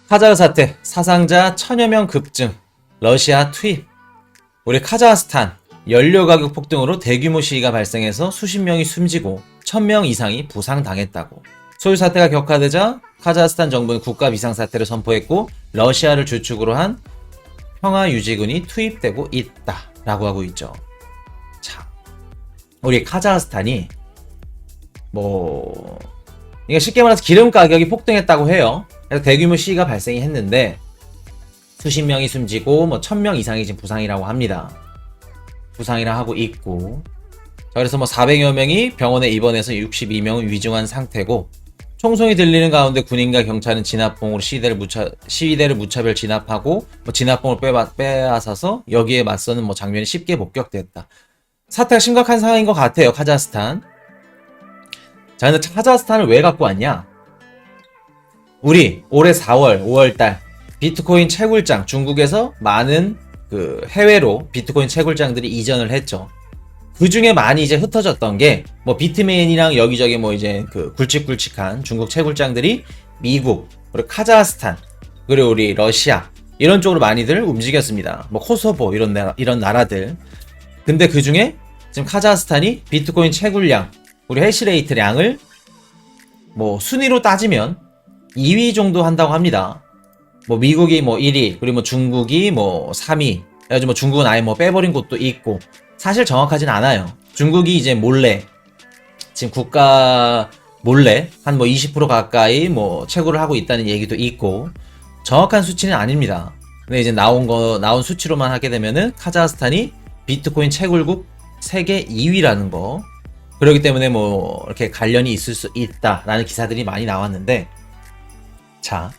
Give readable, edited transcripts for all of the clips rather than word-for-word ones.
카자흐 사태, 사상자 1000여 명 급증, 러시아 투입. 우리 카자흐스탄 연료 가격 폭등으로 대규모 시위가 발생해서 수십 명이 숨지고 1000명 이상이 부상당했다고. 소유 사태가 격화되자 카자흐스탄 정부는 국가 비상사태를 선포했고 러시아를 주축으로 한 평화유지군이 투입되고 있다라고 하고 있죠. 자, 우리 카자흐스탄이 이게 쉽게 말해서 기름 가격이 폭등했다고 해요. 그래서 대규모 시위가 발생했는데 수십 명이 숨지고 1000명 이상이 지금 부상이라고 합니다. 부상이라 하고 있고, 그래서 400여 명이 병원에 입원해서 62명은 위중한 상태고, 총성이 들리는 가운데 군인과 경찰은 진압봉으로 시위대를 무차별 진압하고 진압봉을 빼앗아서 여기에 맞서는 장면이 쉽게 목격됐다. 사태가 심각한 상황인 것 같아요. 카자흐스탄. 자, 근데 카자흐스탄을 왜 갖고 왔냐? 우리 올해 4월, 5월달 비트코인 채굴장, 중국에서 많은 해외로 비트코인 채굴장들이 이전을 했죠. 그 중에 많이 이제 흩어졌던 게 비트메인이랑 여기저기 이제 굵직굵직한 중국 채굴장들이 미국, 그리고 카자흐스탄, 그리고 우리 러시아 이런 쪽으로 많이들 움직였습니다. 코소보 이런 나라들. 근데 그 중에 지금 카자흐스탄이 비트코인 채굴량, 우리 해시레이트량을 순위로 따지면 2위 정도 한다고 합니다. 미국이 1위, 그리고 중국이 3위. 그래가지고 중국은 아예 빼버린 곳도 있고, 사실 정확하진 않아요. 중국이 이제 몰래, 지금 국가 몰래 한 20% 가까이 채굴을 하고 있다는 얘기도 있고, 정확한 수치는 아닙니다. 근데 이제 나온 수치로만 하게 되면은 카자흐스탄이 비트코인 채굴국 세계 2위라는 거. 그렇기 때문에 이렇게 관련이 있을 수 있다라는 기사들이 많이 나왔는데, 자,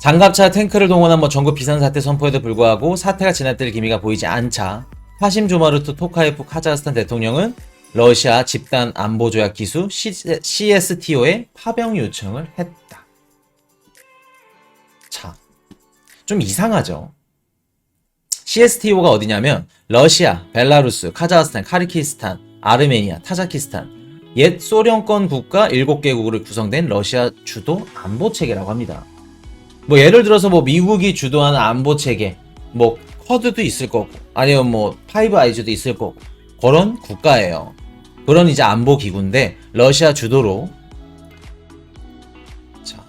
장갑차 탱크를 동원한 전국 비상사태 선포에도 불구하고 사태가 진압될 기미가 보이지 않자 카심조마르투 토카예프 카자흐스탄 대통령은 러시아 집단 안보조약 기수 CSTO에 파병 요청을 했다. 자, 좀 이상하죠? CSTO가 어디냐면 러시아, 벨라루스, 카자흐스탄, 카르키스탄, 아르메니아, 타자키스탄, 옛 소련권 국가 7개국으로 구성된 러시아 주도 안보체계라고 합니다. 예를 들어서 미국이 주도하는 안보체계, 쿼드도 있을 거고, 아니면 파이브 아이즈도 있을 거고, 그런 국가예요. 그런 이제 안보기구인데, 러시아 주도로. 자,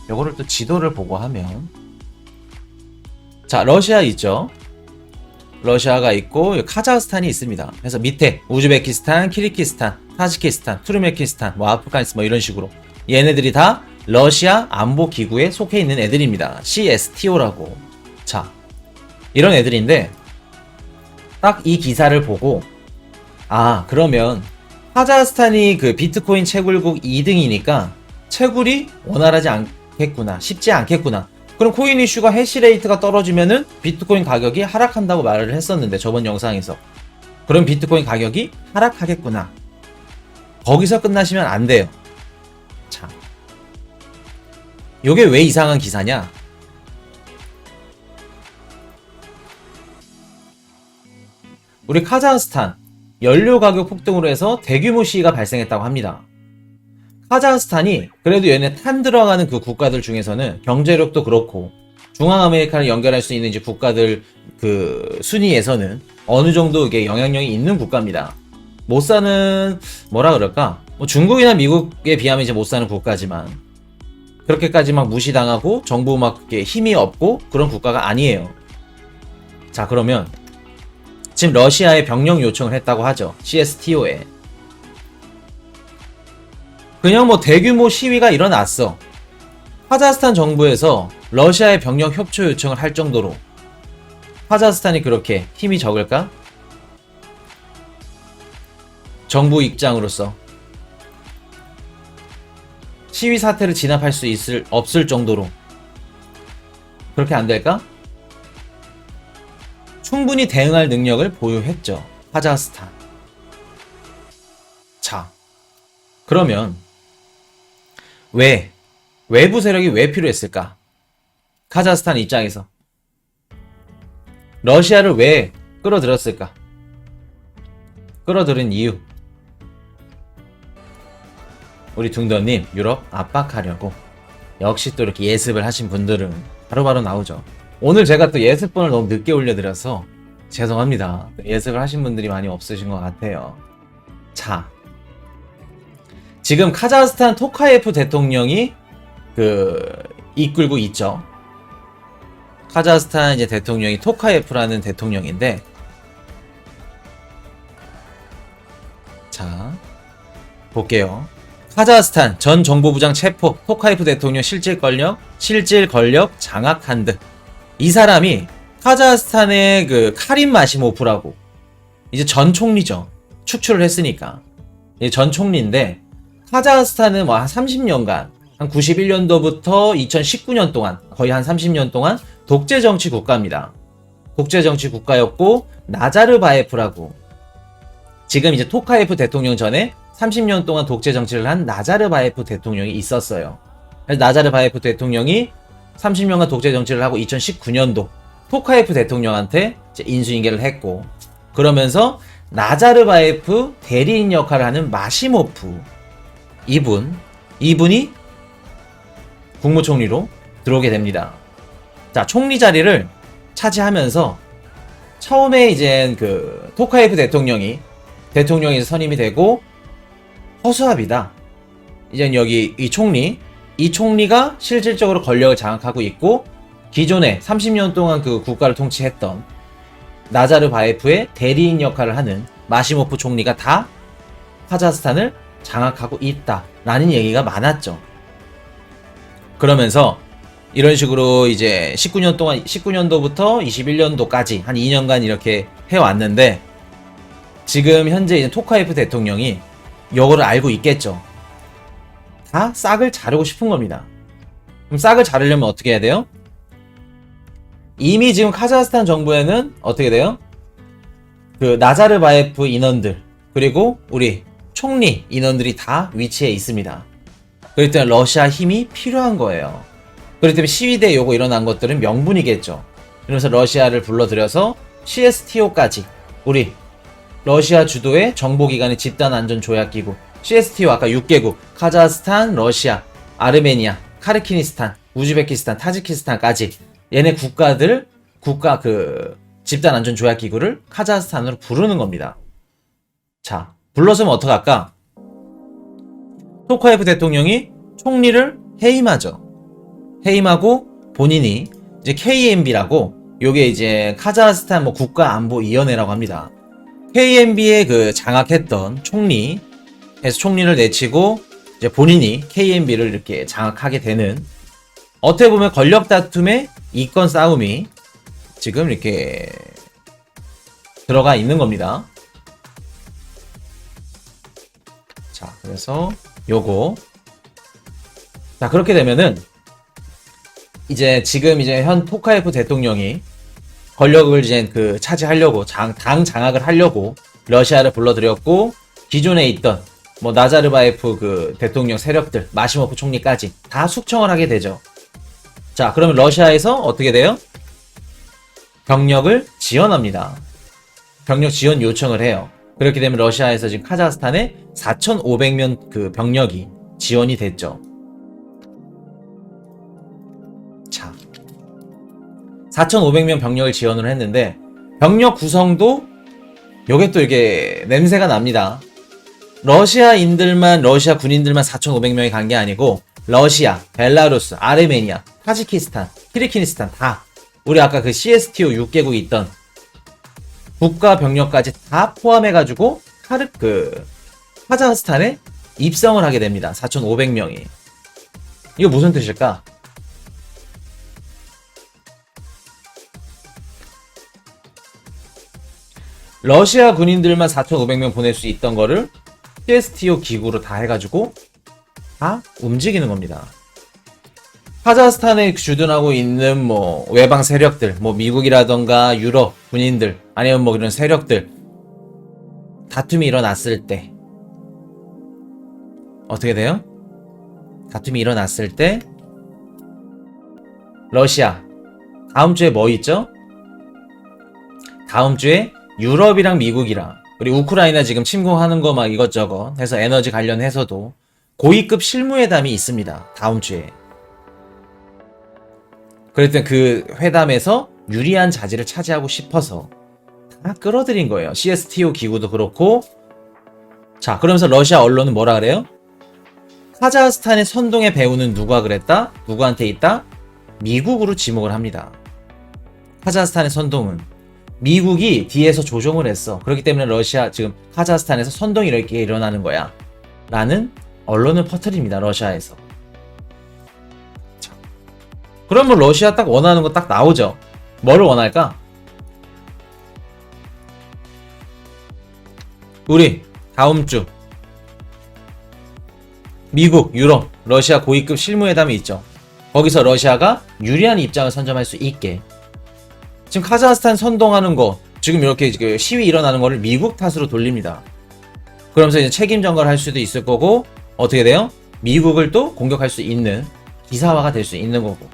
요거를 또 지도를 보고 하면, 자, 러시아 있죠? 러시아가 있고, 카자흐스탄이 있습니다. 그래서 밑에, 우즈베키스탄, 키르기스탄, 타지키스탄, 투르메키스탄, 아프가니스탄 이런 식으로. 얘네들이 다 러시아 안보기구에 속해 있는 애들입니다. CSTO라고. 자, 이런 애들인데 딱 이 기사를 보고 그러면 카자흐스탄이 비트코인 채굴국 2등이니까 채굴이 원활하지 않겠구나, 쉽지 않겠구나. 그럼 코인 이슈가 해시레이트가 떨어지면은 비트코인 가격이 하락한다고 말을 했었는데, 저번 영상에서. 그럼 비트코인 가격이 하락하겠구나. 거기서 끝나시면 안 돼요. 자, 요게 왜 이상한 기사냐? 우리 카자흐스탄 연료 가격 폭등으로 해서 대규모 시위가 발생했다고 합니다. 카자흐스탄이 그래도 얘네 탄 들어가는 국가들 중에서는 경제력도 그렇고 중앙아메리카를 연결할 수 있는 이제 국가들 순위에서는 어느 정도 이게 영향력이 있는 국가입니다. 못 사는 중국이나 미국에 비하면 이제 못 사는 국가지만 그렇게까지 무시당하고 정부 힘이 없고 그런 국가가 아니에요. 자, 그러면 지금 러시아에 병력 요청을 했다고 하죠. CSTO에. 그냥 대규모 시위가 일어났어. 카자흐스탄 정부에서 러시아의 병력 협조 요청을 할 정도로 카자흐스탄이 그렇게 힘이 적을까? 정부 입장으로서 시위 사태를 진압할 수 없을 정도로 그렇게 안 될까? 충분히 대응할 능력을 보유했죠. 카자흐스탄. 자, 그러면 외부 세력이 왜 필요했을까? 카자흐스탄 입장에서 러시아를 왜 끌어들였을까? 끌어들인 이유. 우리 둥더님, 유럽 압박하려고. 역시 또 이렇게 예습을 하신 분들은 바로바로 나오죠. 오늘 제가 또 예습본을 너무 늦게 올려드려서 죄송합니다. 예습을 하신 분들이 많이 없으신 것 같아요. 자, 지금 카자흐스탄 토카예프 대통령이 이끌고 있죠. 카자흐스탄 이제 대통령이 토카예프라는 대통령인데, 자, 볼게요. 카자흐스탄 전 정보부장 체포, 토카예프 대통령 실질 권력 장악한 듯. 이 사람이 카자흐스탄의 카림 마시모프라고, 이제 전 총리죠. 축출을 했으니까. 이제 전 총리인데, 카자흐스탄은 뭐 한 30년간, 한 91년도부터 2019년 동안, 거의 한 30년 동안 독재 정치 국가입니다. 독재 정치 국가였고, 나자르바예프라고, 지금 이제 토카예프 대통령 전에 30년 동안 독재 정치를 한 나자르바예프 대통령이 있었어요. 그래서 나자르바예프 대통령이 30년간 독재 정치를 하고 2019년도 토카예프 대통령한테 이제 인수인계를 했고, 그러면서 나자르바예프 대리인 역할을 하는 마시모프, 이분이 국무총리로 들어오게 됩니다. 자, 총리 자리를 차지하면서 처음에 이제 토카예프 대통령이 선임이 되고, 허수아비다. 이제 여기 이 총리가 실질적으로 권력을 장악하고 있고, 기존에 30년 동안 국가를 통치했던 나자르바예프의 대리인 역할을 하는 마시모프 총리가 다 카자흐스탄을 장악하고 있다라는 얘기가 많았죠. 그러면서 이런 식으로 이제 19년도부터 21년도까지 한 2년간 이렇게 해왔는데, 지금 현재 이제 토카예프 대통령이 요거를 알고 있겠죠. 다 싹을 자르고 싶은 겁니다. 그럼 싹을 자르려면 어떻게 해야 돼요? 이미 지금 카자흐스탄 정부에는 어떻게 돼요? 나자르바예프 인원들, 그리고 우리 총리 인원들이 다 위치해 있습니다. 그렇기 때문에 러시아 힘이 필요한 거예요. 그렇기 때문에 시위대 요거 일어난 것들은 명분이겠죠. 그래서 러시아를 불러들여서 CSTO까지, 우리 러시아 주도의 정보기관의 집단안전조약기구 CSTO, 아까 6개국 카자흐스탄, 러시아, 아르메니아, 카르키니스탄, 우즈베키스탄, 타지키스탄까지 얘네 국가 집단안전조약기구를 카자흐스탄으로 부르는 겁니다. 자, 불러서면 어떡할까? 토카예프 대통령이 총리를 해임하죠. 해임하고 본인이 이제 KMB라고, 요게 이제 카자흐스탄 국가안보위원회라고 합니다. KMB에 장악했던 총리에서 총리를 내치고, 이제 본인이 KMB를 이렇게 장악하게 되는, 어떻게 보면 권력 다툼의 이권 싸움이 지금 이렇게 들어가 있는 겁니다. 자, 그래서 요거. 자, 그렇게 되면은 이제 지금 이제 현 토카예프 대통령이 권력을 이제 차지하려고, 당 장악을 하려고 러시아를 불러들였고, 기존에 있던 나자르바예프 대통령 세력들, 마시모프 총리까지 다 숙청을 하게 되죠. 자, 그러면 러시아에서 어떻게 돼요? 병력을 지원합니다. 병력 지원 요청을 해요. 그렇게 되면 러시아에서 지금 카자흐스탄에 4,500명 병력이 지원이 됐죠. 자, 4,500명 병력을 지원을 했는데, 병력 구성도 요게 또 이게 냄새가 납니다. 러시아 군인들만 4,500명이 간 게 아니고, 러시아, 벨라루스, 아르메니아, 타지키스탄, 키르키니스탄 다, 우리 아까 CSTO 6개국이 있던 국가 병력까지 다 포함해가지고 카자흐스탄에 입성을 하게 됩니다. 4,500명이. 이거 무슨 뜻일까? 러시아 군인들만 4,500명 보낼 수 있던 거를 CSTO 기구로 다 해가지고 다 움직이는 겁니다. 카자흐스탄에 주둔하고 있는 외방 세력들, 미국이라던가 유럽 군인들, 아니면 이런 세력들, 다툼이 일어났을 때 어떻게 돼요? 다툼이 일어났을 때 러시아, 다음 주에 뭐 있죠? 다음 주에 유럽이랑 미국이랑, 그리고 우크라이나 지금 침공하는 거 이것저것 해서 에너지 관련해서도 고위급 실무회담이 있습니다. 다음 주에. 그랬더니 그 회담에서 유리한 자리를 차지하고 싶어서 다 끌어들인 거예요. CSTO 기구도 그렇고. 자, 그러면서 러시아 언론은 뭐라 그래요? 카자흐스탄의 선동의 배후는 누가 그랬다? 누구한테 있다? 미국으로 지목을 합니다. 카자흐스탄의 선동은 미국이 뒤에서 조종을 했어. 그렇기 때문에 러시아 지금 카자흐스탄에서 선동이 이렇게 일어나는 거야 라는 언론을 퍼뜨립니다. 러시아에서. 자, 그러면 러시아 딱 원하는 거 딱 나오죠. 뭐를 원할까? 우리 다음 주 미국, 유럽, 러시아 고위급 실무회담이 있죠. 거기서 러시아가 유리한 입장을 선점할 수 있게. 지금 카자흐스탄 선동하는 거, 지금 이렇게 시위 일어나는 거를 미국 탓으로 돌립니다. 그러면서 이제 책임 전가를 할 수도 있을 거고, 어떻게 돼요? 미국을 또 공격할 수 있는 기사화가 될 수 있는 거고.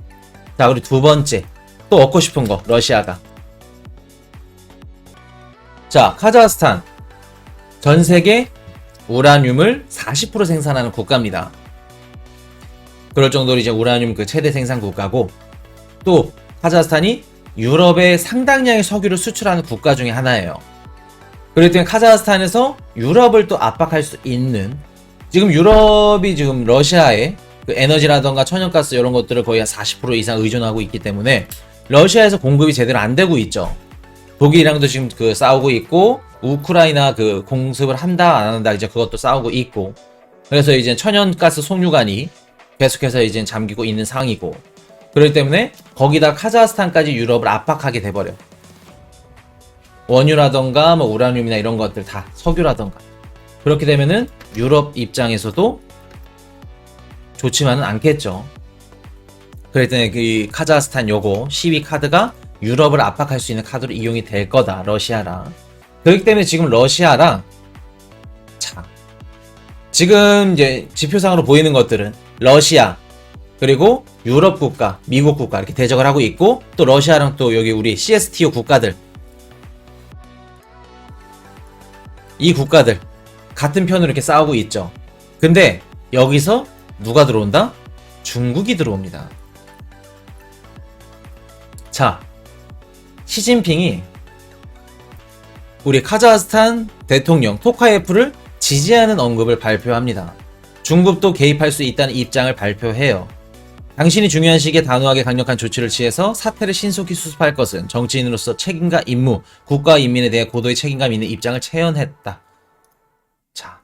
자, 그리고 두 번째, 또 얻고 싶은 거, 러시아가. 자, 카자흐스탄 전 세계 우라늄을 40% 생산하는 국가입니다. 그럴 정도로 이제 우라늄 그 최대 생산 국가고, 또 카자흐스탄이 유럽에 상당량의 석유를 수출하는 국가 중에 하나예요. 그렇기 때문에 카자흐스탄에서 유럽을 또 압박할 수 있는, 지금 유럽이 지금 러시아의 그 에너지라던가 천연가스 이런 것들을 거의 한 40% 이상 의존하고 있기 때문에 러시아에서 공급이 제대로 안 되고 있죠. 독일이랑도 지금 그 싸우고 있고, 우크라이나 그 공습을 한다 안 한다 이제 그것도 싸우고 있고, 그래서 이제 천연가스 송유관이 계속해서 이제 잠기고 있는 상황이고, 그렇기 때문에 거기다 카자흐스탄까지 유럽을 압박하게 돼버려. 원유라던가 뭐 우라늄이나 이런 것들 다, 석유라던가. 그렇게 되면은 유럽 입장에서도 좋지만은 않겠죠. 그랬더니 그 카자흐스탄 요거 시위 카드가 유럽을 압박할 수 있는 카드로 이용이 될 거다, 러시아랑. 그렇기 때문에 지금 러시아랑, 자, 지금 이제 지표상으로 보이는 것들은 러시아, 그리고 유럽 국가, 미국 국가 이렇게 대적을 하고 있고, 또 러시아랑 또 여기 우리 CSTO 국가들, 이 국가들 같은 편으로 이렇게 싸우고 있죠. 근데 여기서 누가 들어온다? 중국이 들어옵니다. 자, 시진핑이 우리 카자흐스탄 대통령 토카예프를 지지하는 언급을 발표합니다. 중국도 개입할 수 있다는 입장을 발표해요. 당신이 중요한 시기에 단호하게 강력한 조치를 취해서 사태를 신속히 수습할 것은 정치인으로서 책임과 임무, 국가와 인민에 대해 고도의 책임감 있는 입장을 체현했다. 자,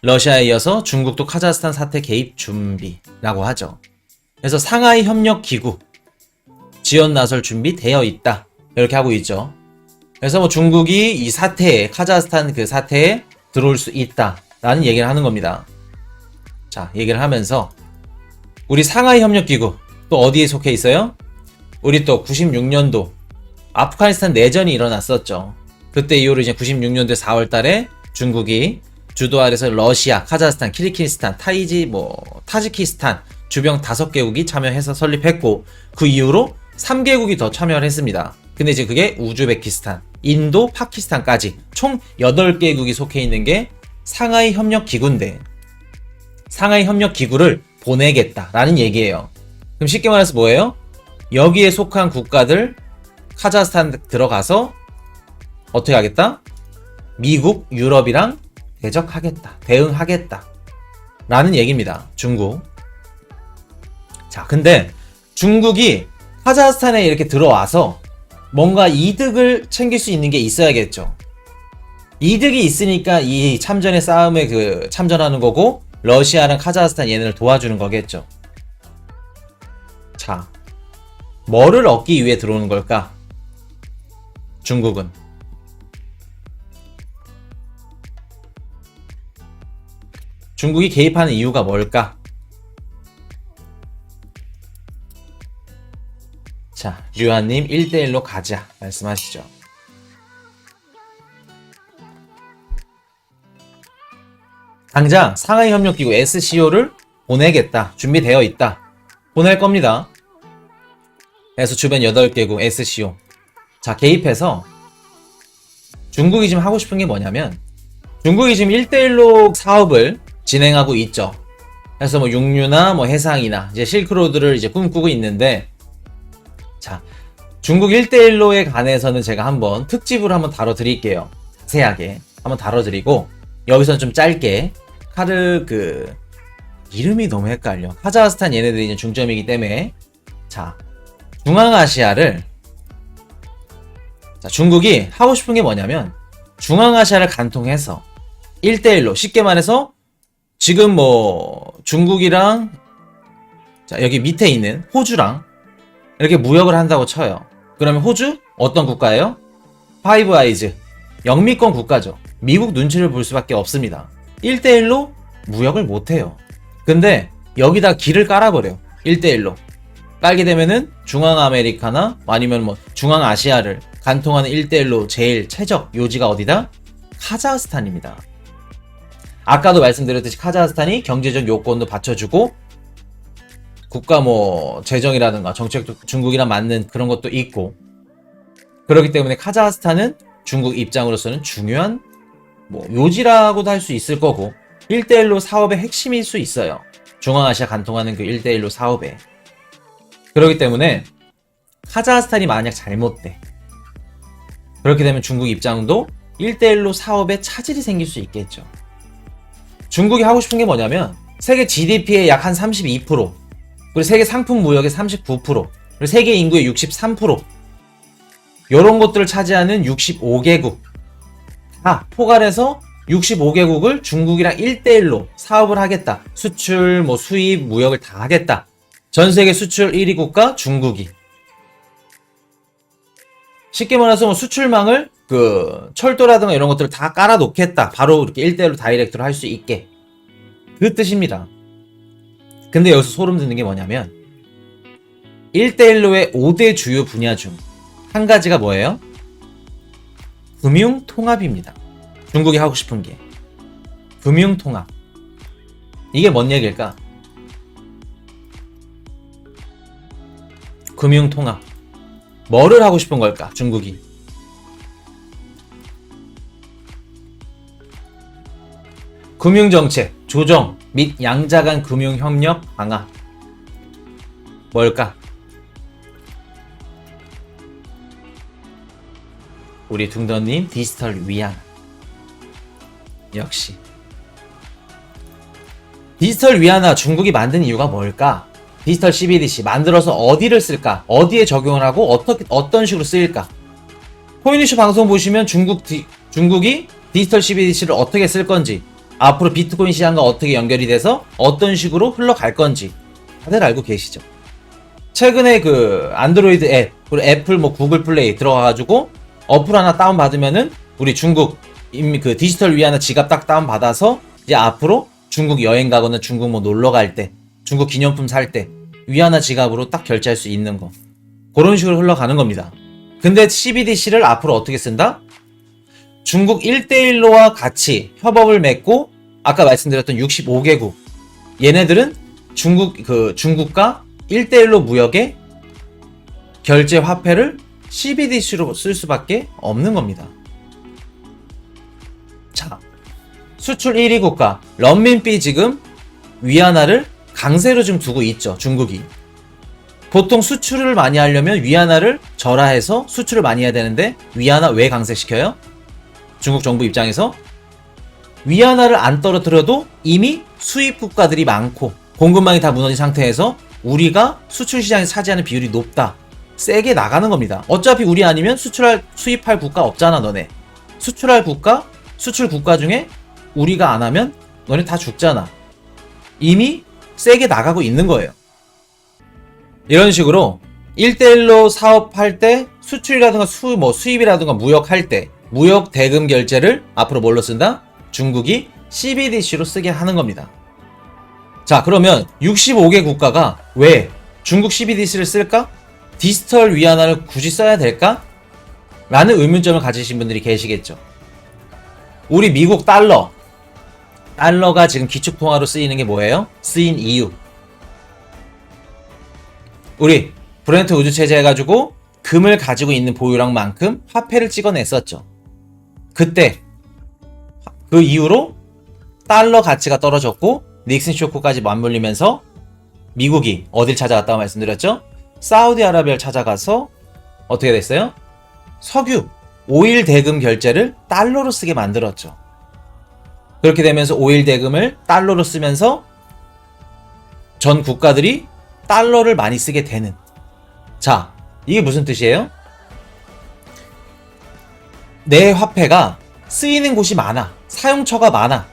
러시아에 이어서 중국도 카자흐스탄 사태 개입 준비라고 하죠. 그래서 상하이 협력 기구 지원 나설 준비 되어 있다, 이렇게 하고 있죠. 그래서 뭐 중국이 이 사태에, 카자흐스탄 그 사태에 들어올 수 있다라는 얘기를 하는 겁니다. 자, 얘기를 하면서 우리 상하이 협력기구 또 어디에 속해 있어요? 우리 또 96년도 아프가니스탄 내전이 일어났었죠. 그때 이후로 이제 96년도 4월 달에 중국이 주도 아래서 러시아, 카자흐스탄, 키르기스탄, 타지키스탄 주변 5개국이 참여해서 설립했고, 그 이후로 3개국이 더 참여를 했습니다. 근데 이제 그게 우즈베키스탄, 인도, 파키스탄까지 총 8개국이 속해 있는 게 상하이 협력기구인데, 상하이 협력기구를 보내겠다라는 얘기예요. 그럼 쉽게 말해서 뭐예요? 여기에 속한 국가들 카자흐스탄 들어가서 어떻게 하겠다? 미국, 유럽이랑 대적하겠다, 대응하겠다 라는 얘기입니다. 중국. 자, 근데 중국이 카자흐스탄에 이렇게 들어와서 뭔가 이득을 챙길 수 있는 게 있어야겠죠. 이득이 있으니까 이 참전의 싸움에 참전하는 거고, 러시아랑 카자흐스탄 얘네를 도와주는 거겠죠. 자, 뭐를 얻기 위해 들어오는 걸까? 중국은. 중국이 개입하는 이유가 뭘까? 자, 류한님 1대1로 가자 말씀하시죠. 당장 상하이 협력기구 SCO를 보내겠다, 준비되어 있다, 보낼 겁니다. 그래서 주변 8개국 SCO, 자, 개입해서 중국이 지금 하고 싶은 게 뭐냐면, 중국이 지금 1대1로 사업을 진행하고 있죠. 그래서 뭐 육류나 뭐 해상이나 이제 실크로드를 이제 꿈꾸고 있는데, 자, 중국 1대1로에 관해서는 제가 한번 특집으로 한번 다뤄드릴게요. 자세하게 한번 다뤄드리고, 여기서는 좀 짧게 이름이 너무 헷갈려. 카자흐스탄 얘네들이 이제 중점이기 때문에, 자, 중앙아시아를, 자, 중국이 하고 싶은 게 뭐냐면 중앙아시아를 관통해서 1대1로, 쉽게 말해서 지금 뭐 중국이랑, 자, 여기 밑에 있는 호주랑 이렇게 무역을 한다고 쳐요. 그러면 호주 어떤 국가예요? 파이브 아이즈, 영미권 국가죠. 미국 눈치를 볼 수밖에 없습니다. 1대1로 무역을 못해요. 근데 여기다 길을 깔아버려. 1대1로 깔게 되면은 중앙아메리카나 아니면 뭐 중앙아시아를 관통하는 1대1로 제일 최적 요지가 어디다? 카자흐스탄입니다. 아까도 말씀드렸듯이 카자흐스탄이 경제적 요건도 받쳐주고 국가 뭐 재정이라든가 정책도 중국이랑 맞는 그런 것도 있고, 그렇기 때문에 카자흐스탄은 중국 입장으로서는 중요한 뭐 요지라고도 할 수 있을 거고 1대1로 사업의 핵심일 수 있어요. 중앙아시아 관통하는 그 1대1로 사업에. 그렇기 때문에 카자흐스탄이 만약 잘못돼, 그렇게 되면 중국 입장도 1대1로 사업에 차질이 생길 수 있겠죠. 중국이 하고 싶은 게 뭐냐면 세계 GDP의 약 한 32%, 그리고 세계 상품 무역의 39%, 그리고 세계 인구의 63%, 이런 것들을 차지하는 65개국 다 포괄해서 65개국을 중국이랑 1대1로 사업을 하겠다. 수출, 뭐 수입, 무역을 다 하겠다. 전 세계 수출 1위 국가 중국이. 쉽게 말해서 뭐 수출망을 철도라든가 이런 것들을 다 깔아놓겠다. 바로 이렇게 1대1로 다이렉트로 할 수 있게. 그 뜻입니다. 근데 여기서 소름 돋는 게 뭐냐면 1대1로의 5대 주요 분야 중 한 가지가 뭐예요? 금융통합입니다. 중국이 하고 싶은 게 금융통합. 이게 뭔 얘기일까? 금융통합. 뭐를 하고 싶은 걸까? 중국이. 금융정책, 조정 및 양자 간 금융협력 강화. 뭘까? 우리 둥더님 디지털 위안. 역시 디지털 위안화 중국이 만든 이유가 뭘까? 디지털 CBDC 만들어서 어디를 쓸까? 어디에 적용을 하고 어떤 식으로 쓰일까? 코인이슈 방송 보시면 중국이 디지털 CBDC를 어떻게 쓸 건지, 앞으로 비트코인 시장과 어떻게 연결이 돼서 어떤 식으로 흘러갈 건지 다들 알고 계시죠? 최근에 안드로이드 앱, 그리고 애플 뭐 구글 플레이 들어가가지고 어플 하나 다운받으면은 우리 중국 디지털 위안화 지갑 딱 다운받아서 이제 앞으로 중국 여행 가거나 중국 뭐 놀러 갈 때, 중국 기념품 살 때 위안화 지갑으로 딱 결제할 수 있는 거. 그런 식으로 흘러가는 겁니다. 근데 CBDC를 앞으로 어떻게 쓴다? 중국 1대1로와 같이 협업을 맺고, 아까 말씀드렸던 65개국 얘네들은 중국과 1대1로 무역의 결제 화폐를 CBDC로 쓸 수밖에 없는 겁니다. 자, 수출 1위 국가 런민비 지금 위안화를 강세로 지금 두고 있죠. 중국이. 보통 수출을 많이 하려면 위안화를 절하해서 수출을 많이 해야 되는데 위안화 왜 강세시켜요? 중국 정부 입장에서 위안화를 안 떨어뜨려도 이미 수입 국가들이 많고 공급망이 다 무너진 상태에서 우리가 수출 시장에 차지하는 비율이 높다. 세게 나가는 겁니다. 어차피 우리 아니면 수입할 국가 없잖아, 너네. 수출 국가 중에 우리가 안 하면 너네 다 죽잖아. 이미 세게 나가고 있는 거예요. 이런 식으로 1대1로 사업할 때 수출이라든가 수입이라든가 무역할 때 무역 대금 결제를 앞으로 뭘로 쓴다? 중국이 CBDC로 쓰게 하는 겁니다. 자, 그러면 65개 국가가 왜 중국 CBDC를 쓸까? 디지털 위안화를 굳이 써야 될까? 라는 의문점을 가지신 분들이 계시겠죠. 우리 미국 달러가 지금 기축통화로 쓰이는 게 뭐예요? 쓰인 이유. 우리 브렌트 우주 체제 해가지고 금을 가지고 있는 보유량만큼 화폐를 찍어냈었죠. 그때 그 이후로 달러 가치가 떨어졌고 닉슨 쇼크까지 맞물리면서 미국이 어딜 찾아갔다고 말씀드렸죠? 사우디아라비아를 찾아가서 어떻게 됐어요? 석유, 오일 대금 결제를 달러로 쓰게 만들었죠. 그렇게 되면서 오일 대금을 달러로 쓰면서 전 국가들이 달러를 많이 쓰게 되는. 자, 이게 무슨 뜻이에요? 내 화폐가 쓰이는 곳이 많아. 사용처가 많아.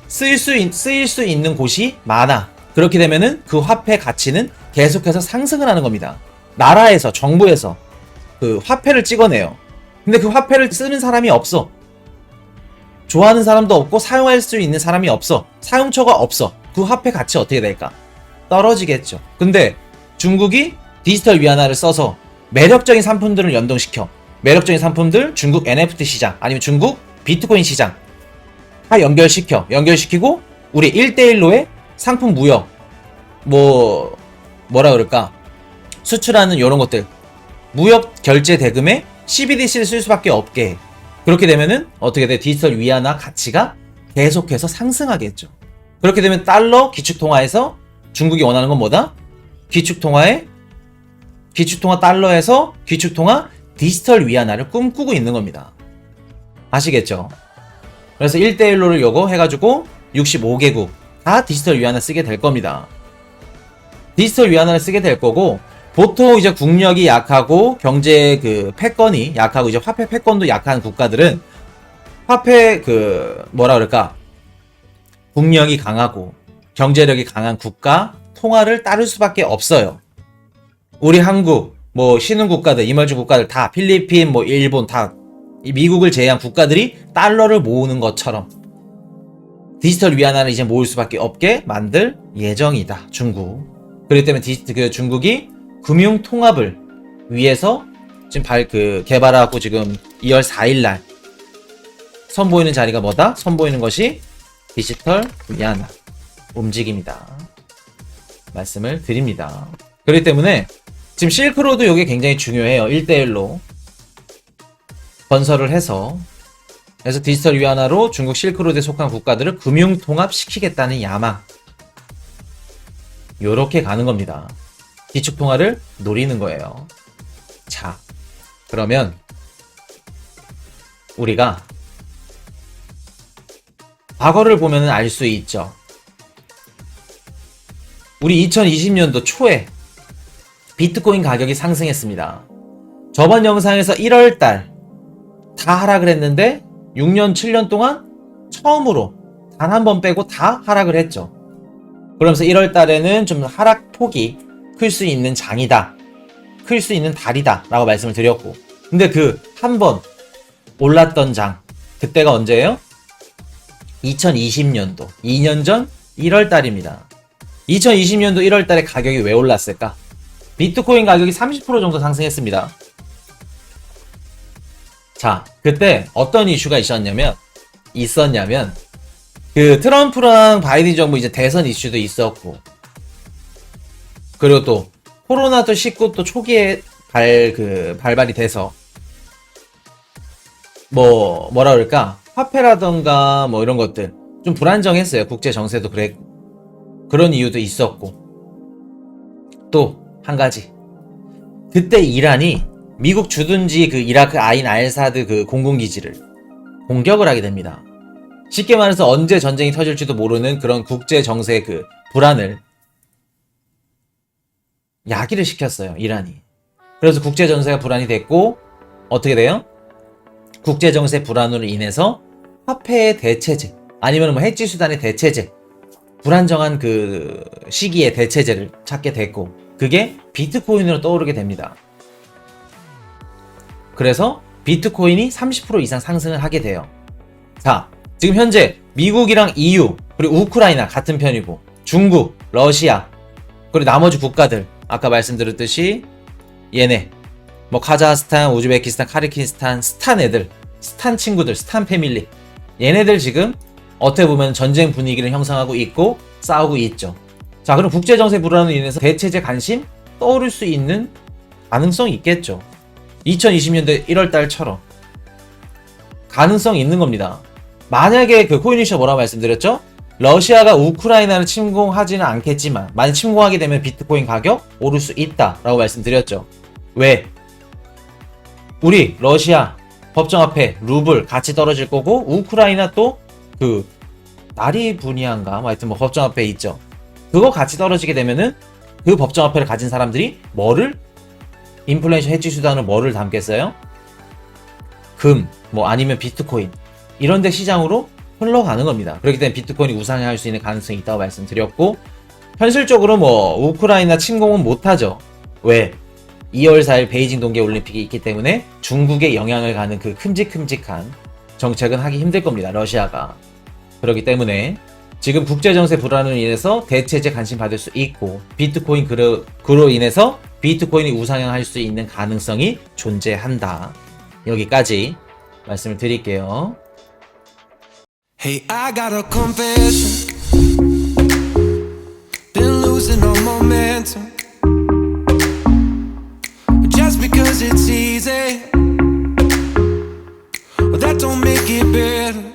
쓰일 수 있는 곳이 많아. 그렇게 되면은 그 화폐 가치는 계속해서 상승을 하는 겁니다. 나라에서, 정부에서 그 화폐를 찍어내요. 근데 그 화폐를 쓰는 사람이 없어. 좋아하는 사람도 없고 사용할 수 있는 사람이 없어. 사용처가 없어. 그 화폐 가치 어떻게 될까? 떨어지겠죠. 근데 중국이 디지털 위안화를 써서 매력적인 상품들을 연동시켜. 매력적인 상품들, 중국 NFT 시장, 아니면 중국 비트코인 시장 다 연결시키고 우리 1대1로의 상품 무역, 뭐라 그럴까? 수출하는 이런 것들, 무역 결제 대금에 CBDC를 쓸 수밖에 없게 해. 그렇게 되면은 어떻게 돼? 디지털 위안화 가치가 계속해서 상승하겠죠. 그렇게 되면 달러 기축통화에서 중국이 원하는 건 뭐다? 기축통화 달러에서 기축통화 디지털 위안화를 꿈꾸고 있는 겁니다. 아시겠죠? 그래서 1대1로를 요거 해가지고 65개국 다 디지털 위안화 쓰게 될 겁니다. 디지털 위안화를 쓰게 될 거고, 보통 이제 국력이 약하고 경제 그 패권이 약하고 이제 화폐 패권도 약한 국가들은 화폐 뭐라 그럴까? 국력이 강하고 경제력이 강한 국가 통화를 따를 수밖에 없어요. 우리 한국, 신흥 국가들, 이멀진 국가들 다, 필리핀, 일본 다, 이 미국을 제외한 국가들이 달러를 모으는 것처럼 디지털 위안화를 이제 모을 수밖에 없게 만들 예정이다, 중국. 그렇기 때문에 중국이 금융 통합을 위해서 지금 개발하고 지금 2월 4일날 선보이는 자리가 뭐다? 선보이는 것이 디지털 위안화 움직임이다. 말씀을 드립니다. 그렇기 때문에 지금 실크로드 이게 굉장히 중요해요. 1대1로 건설을 해서, 그래서 디지털 위안화로 중국 실크로드에 속한 국가들을 금융 통합시키겠다는 야망, 요렇게 가는 겁니다. 기축통화를 노리는 거예요. 자, 그러면 우리가 과거를 보면 알 수 있죠. 우리 2020년도 초에 비트코인 가격이 상승했습니다. 저번 영상에서 1월달 다 하락을 했는데 6년, 7년 동안 처음으로 단 한 번 빼고 다 하락을 했죠. 그러면서 1월달에는 좀 하락폭이 클 수 있는 장이다, 클 수 있는 달이다 라고 말씀을 드렸고, 근데 그 한 번 올랐던 장, 그때가 언제예요? 2020년도 2년 전 1월달입니다. 2020년도 1월달에 가격이 왜 올랐을까? 비트코인 가격이 30% 정도 상승했습니다. 자, 그때 어떤 이슈가 있었냐면 그 트럼프랑 바이든 정부 이제 대선 이슈도 있었고, 그리고 또 코로나도 19또 초기에 발발이 돼서 뭐라 그럴까? 화폐라던가 이런 것들 좀 불안정했어요. 국제 정세도 그랬고. 그런 이유도 있었고. 또 한 가지. 그때 이란이 미국 주둔지 그 이라크 아인 알사드 그 공군기지를 공격을 하게 됩니다. 쉽게 말해서 언제 전쟁이 터질지도 모르는 그런 국제 정세의 그 불안을 야기를 시켰어요, 이란이. 그래서 국제 정세가 불안이 됐고, 어떻게 돼요? 국제 정세 불안으로 인해서 화폐의 대체제, 아니면 해지 수단의 대체제, 불안정한 그 시기에 대체제를 찾게 됐고, 그게 비트코인으로 떠오르게 됩니다. 그래서 비트코인이 30% 이상 상승을 하게 돼요. 자, 지금 현재 미국이랑 EU, 그리고 우크라이나 같은 편이고, 중국, 러시아, 그리고 나머지 국가들, 아까 말씀드렸듯이 얘네 카자흐스탄, 우즈베키스탄, 카르키스탄, 스탄 애들, 스탄 친구들, 스탄 패밀리, 얘네들 지금 어떻게 보면 전쟁 분위기를 형성하고 있고 싸우고 있죠. 자, 그럼 국제정세 불안으로 인해서 대체제 관심 떠오를 수 있는 가능성이 있겠죠. 2020년대 1월달처럼 가능성이 있는 겁니다. 만약에 그 코인이셔 뭐라고 말씀드렸죠? 러시아가 우크라이나를 침공하지는 않겠지만 만약 침공하게 되면 비트코인 가격 오를 수 있다라고 말씀드렸죠. 왜? 우리 러시아 법정 화폐 루블 같이 떨어질 거고 우크라이나 또 그 나리부니아인가 뭐 하여튼 뭐 법정 화폐 있죠. 그거 같이 떨어지게 되면은 그 법정 화폐를 가진 사람들이 뭐를 인플레이션 해지 수단으로 뭐를 담겠어요? 금, 뭐 아니면 비트코인 이런 데 시장으로 흘러가는 겁니다. 그렇기 때문에 비트코인이 우상향할 수 있는 가능성이 있다고 말씀드렸고 현실적으로 뭐 우크라이나 침공은 못하죠. 왜? 2월 4일 베이징 동계올림픽이 있기 때문에 중국에 영향을 가는 그 큼직큼직한 정책은 하기 힘들 겁니다. 러시아가. 그렇기 때문에 지금 국제정세 불안으로 인해서 대체제 관심 받을 수 있고 비트코인 그로 인해서 비트코인이 우상향할 수 있는 가능성이 존재한다. 여기까지 말씀을 드릴게요. Hey, I got a confession. Been losing all momentum. Just because it's easy, well, that don't make it better.